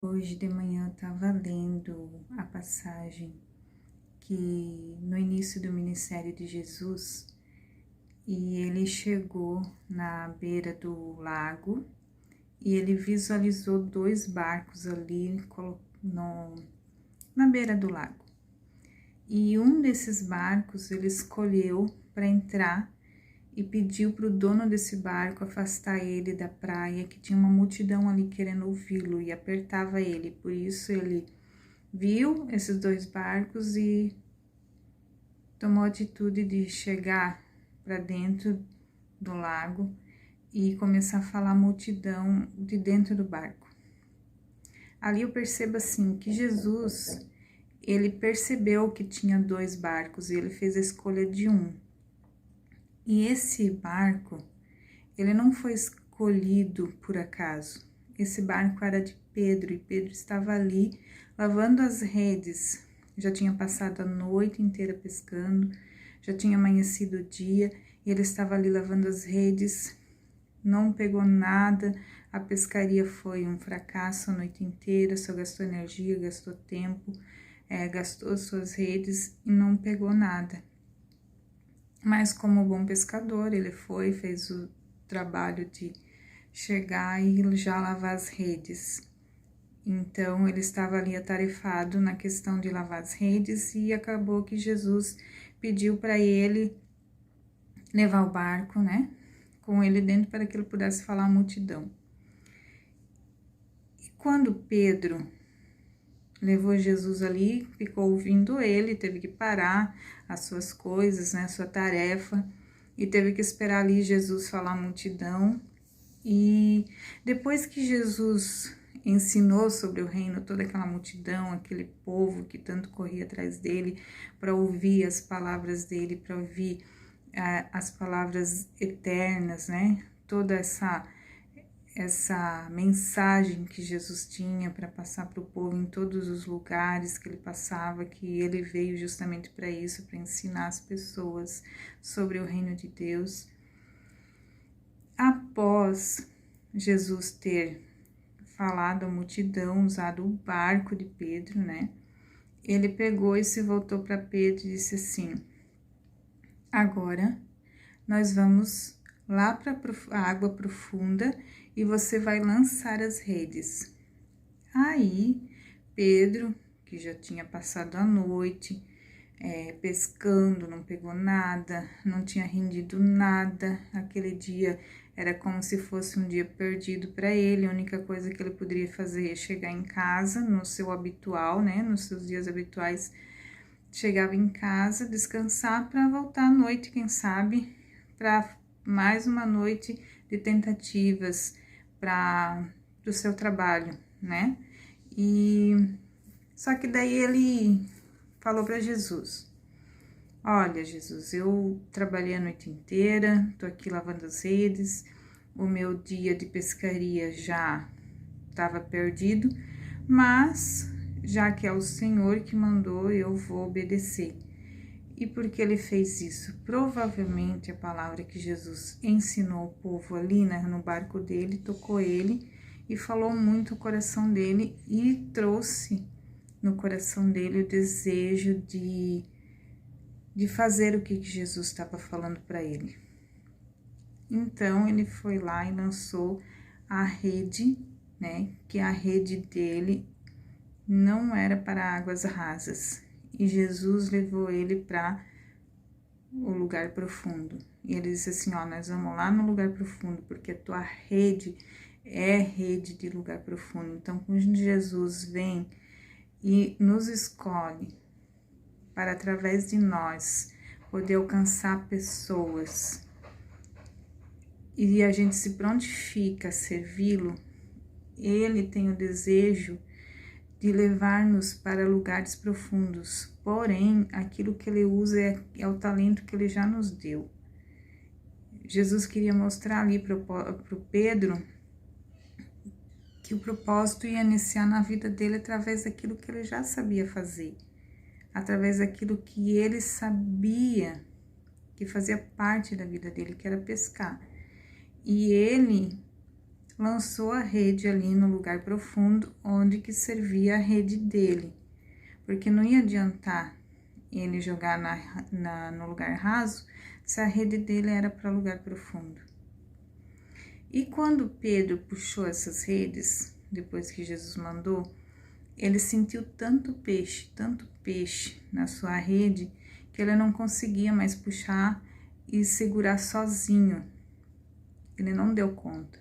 Hoje de manhã eu estava lendo a passagem que no início do ministério de Jesus, e ele chegou na beira do lago e ele visualizou dois barcos ali na beira do lago. E um desses barcos ele escolheu para entrar e pediu para o dono desse barco afastar ele da praia, que tinha uma multidão ali querendo ouvi-lo e apertava ele. Por isso ele viu esses dois barcos e tomou a atitude de chegar para dentro do lago e começar a falar a multidão de dentro do barco. Ali eu percebo assim que Jesus, ele percebeu que tinha dois barcos e ele fez a escolha de um. E esse barco, ele não foi escolhido por acaso. Esse barco era de Pedro e Pedro estava ali lavando as redes. Já tinha passado a noite inteira pescando, já tinha amanhecido o dia e ele estava ali lavando as redes. Não pegou nada, a pescaria foi um fracasso a noite inteira, só gastou energia, gastou tempo, gastou suas redes e não pegou nada. Mas como bom pescador, ele fez o trabalho de chegar e já lavar as redes. Então, ele estava ali atarefado na questão de lavar as redes e acabou que Jesus pediu para ele levar o barco, né, com ele dentro para que ele pudesse falar à multidão. E quando Pedro levou Jesus ali, ficou ouvindo ele, teve que parar as suas coisas, né, a sua tarefa, e teve que esperar ali Jesus falar à multidão. E depois que Jesus ensinou sobre o reino, toda aquela multidão, aquele povo que tanto corria atrás dele para ouvir as palavras dele, para ouvir as palavras eternas, né, toda essa mensagem que Jesus tinha para passar para o povo em todos os lugares que ele passava, que ele veio justamente para isso, para ensinar as pessoas sobre o reino de Deus. Após Jesus ter falado à multidão, usado o barco de Pedro, né, ele pegou e se voltou para Pedro e disse assim: agora nós vamos lá para a água profunda e você vai lançar as redes. Aí, Pedro, que já tinha passado a noite pescando, não pegou nada, não tinha rendido nada, aquele dia era como se fosse um dia perdido para ele, a única coisa que ele poderia fazer é chegar em casa, no seu habitual, né, nos seus dias habituais, chegava em casa, descansar para voltar à noite, quem sabe, para mais uma noite de tentativas para o seu trabalho, né? E só que daí ele falou para Jesus: olha, Jesus, eu trabalhei a noite inteira, tô aqui lavando as redes, o meu dia de pescaria já estava perdido, mas já que é o Senhor que mandou, eu vou obedecer. E por que ele fez isso? Provavelmente a palavra que Jesus ensinou o povo ali, né, no barco dele, tocou ele e falou muito o coração dele e trouxe no coração dele o desejo de fazer o que Jesus estava falando para ele. Então ele foi lá e lançou a rede, né, que a rede dele não era para águas rasas, e Jesus levou ele para o lugar profundo. E ele disse assim: ó, nós vamos lá no lugar profundo, porque a tua rede é rede de lugar profundo. Então, quando Jesus vem e nos escolhe para, através de nós, poder alcançar pessoas, e a gente se prontifica a servi-lo, ele tem o desejo de levar-nos para lugares profundos, porém, aquilo que ele usa é o talento que ele já nos deu. Jesus queria mostrar ali para o Pedro que o propósito ia iniciar na vida dele através daquilo que ele já sabia fazer, através daquilo que ele sabia que fazia parte da vida dele, que era pescar. E ele lançou a rede ali no lugar profundo, onde que servia a rede dele, porque não ia adiantar ele jogar no lugar raso se a rede dele era para lugar profundo. E quando Pedro puxou essas redes, depois que Jesus mandou, ele sentiu tanto peixe na sua rede, que ele não conseguia mais puxar e segurar sozinho. Ele não deu conta.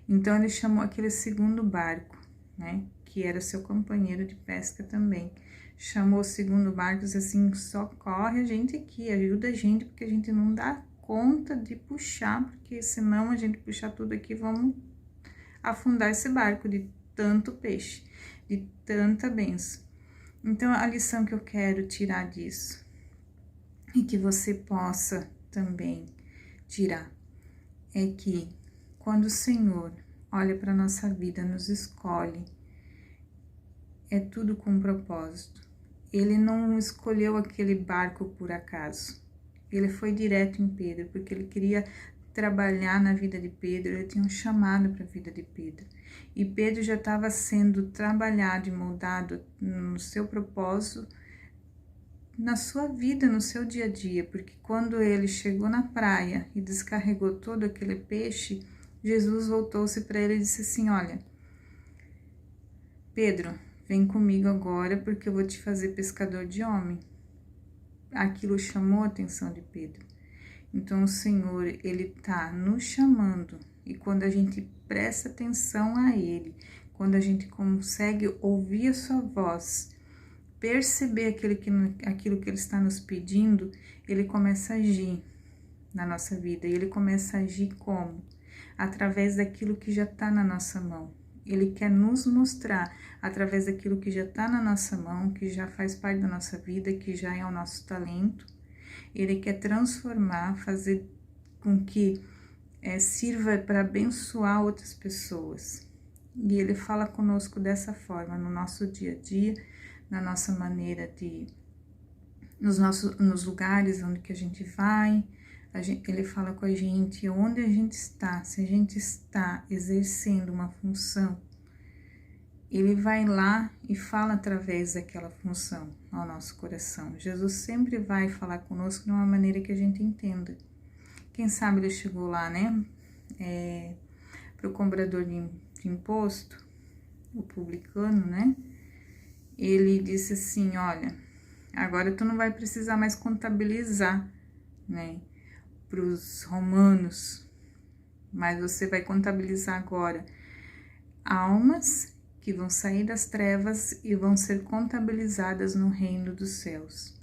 Então ele chamou aquele segundo barco, né, que era seu companheiro de pesca também. Chamou o segundo barco e disse assim: socorre a gente aqui, ajuda a gente, porque a gente não dá conta de puxar, porque senão a gente puxar tudo aqui, vamos afundar esse barco de tanto peixe, de tanta bênção. Então, a lição que eu quero tirar disso, e que você possa também tirar, é que quando o Senhor olha para a nossa vida, nos escolhe, é tudo com um propósito. Ele não escolheu aquele barco por acaso. Ele foi direto em Pedro, porque ele queria trabalhar na vida de Pedro, ele tinha um chamado para a vida de Pedro. E Pedro já estava sendo trabalhado e moldado no seu propósito, na sua vida, no seu dia a dia, porque quando ele chegou na praia e descarregou todo aquele peixe, Jesus voltou-se para ele e disse assim: olha, Pedro, vem comigo agora porque eu vou te fazer pescador de homem. Aquilo chamou a atenção de Pedro. Então o Senhor, ele tá nos chamando, e quando a gente presta atenção a ele, quando a gente consegue ouvir a sua voz, perceber aquilo que ele está nos pedindo, ele começa a agir na nossa vida. E ele começa a agir como? Através daquilo que já está na nossa mão. Ele quer nos mostrar através daquilo que já está na nossa mão, que já faz parte da nossa vida, que já é o nosso talento. Ele quer transformar, fazer com que sirva para abençoar outras pessoas. E ele fala conosco dessa forma, no nosso dia a dia, na nossa maneira de, nos lugares onde que a gente vai, ele fala com a gente onde a gente está, se a gente está exercendo uma função, ele vai lá e fala através daquela função ao nosso coração. Jesus sempre vai falar conosco de uma maneira que a gente entenda. Quem sabe ele chegou lá, né, para o cobrador de imposto, o publicano, né, ele disse assim: olha, agora tu não vai precisar mais contabilizar, né, para os romanos, mas você vai contabilizar agora almas que vão sair das trevas e vão ser contabilizadas no reino dos céus.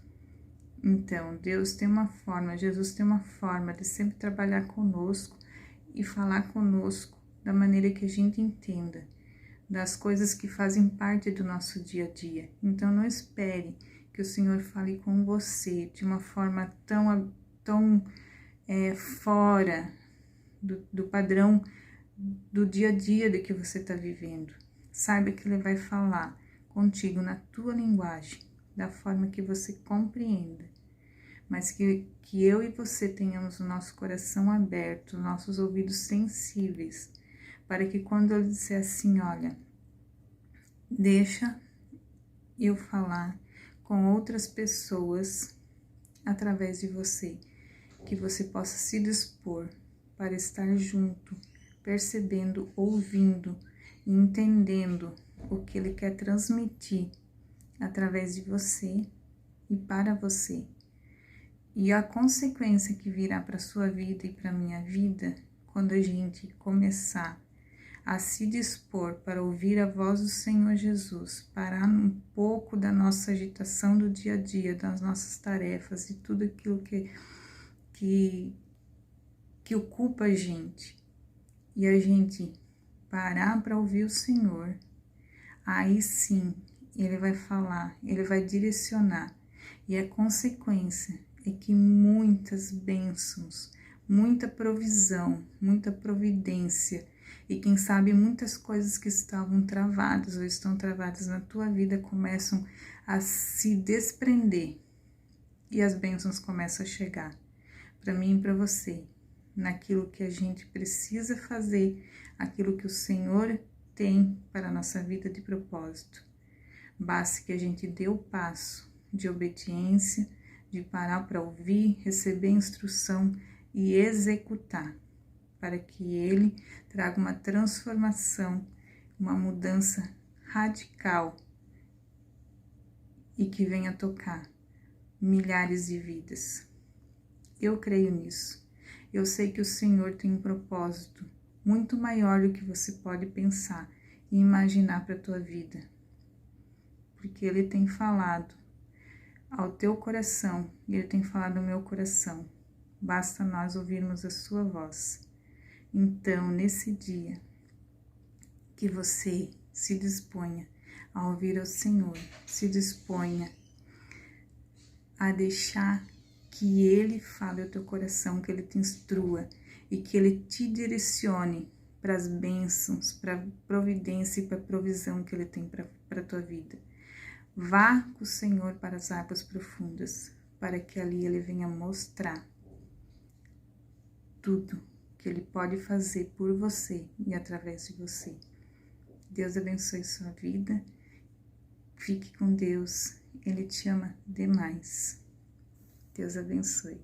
Então, Deus tem uma forma, Jesus tem uma forma de sempre trabalhar conosco e falar conosco da maneira que a gente entenda, das coisas que fazem parte do nosso dia a dia. Então, não espere que o Senhor fale com você de uma forma tão fora do padrão do dia a dia de que você está vivendo. Saiba que Ele vai falar contigo na tua linguagem, da forma que você compreenda, mas que eu e você tenhamos o nosso coração aberto, nossos ouvidos sensíveis, para que quando Ele disser assim: olha, deixa eu falar com outras pessoas através de você, que você possa se dispor para estar junto, percebendo, ouvindo e entendendo o que Ele quer transmitir através de você e para você. E a consequência que virá para a sua vida e para a minha vida, quando a gente começar a se dispor para ouvir a voz do Senhor Jesus, parar um pouco da nossa agitação do dia a dia, das nossas tarefas e tudo aquilo que ocupa a gente, e a gente parar para ouvir o Senhor, aí sim Ele vai falar, Ele vai direcionar, e a consequência é que muitas bênçãos, muita provisão, muita providência, e quem sabe muitas coisas que estavam travadas ou estão travadas na tua vida começam a se desprender, e as bênçãos começam a chegar para mim e para você. naquilo que a gente precisa fazer, aquilo que o Senhor tem para a nossa vida de propósito. Basta que a gente dê o passo de obediência, de parar para ouvir, receber instrução e executar, para que Ele traga uma transformação, uma mudança radical e que venha tocar milhares de vidas. Eu creio nisso. Eu sei que o Senhor tem um propósito muito maior do que você pode pensar e imaginar para a tua vida. Porque Ele tem falado ao teu coração e Ele tem falado ao meu coração. Basta nós ouvirmos a sua voz. Então, nesse dia, que você se disponha a ouvir ao Senhor, se disponha a deixar que Ele fale ao teu coração, que Ele te instrua e que Ele te direcione para as bênçãos, para a providência e para a provisão que Ele tem para a tua vida. Vá com o Senhor para as águas profundas, para que ali Ele venha mostrar tudo que Ele pode fazer por você e através de você. Deus abençoe sua vida. Fique com Deus. Ele te ama demais. Deus abençoe.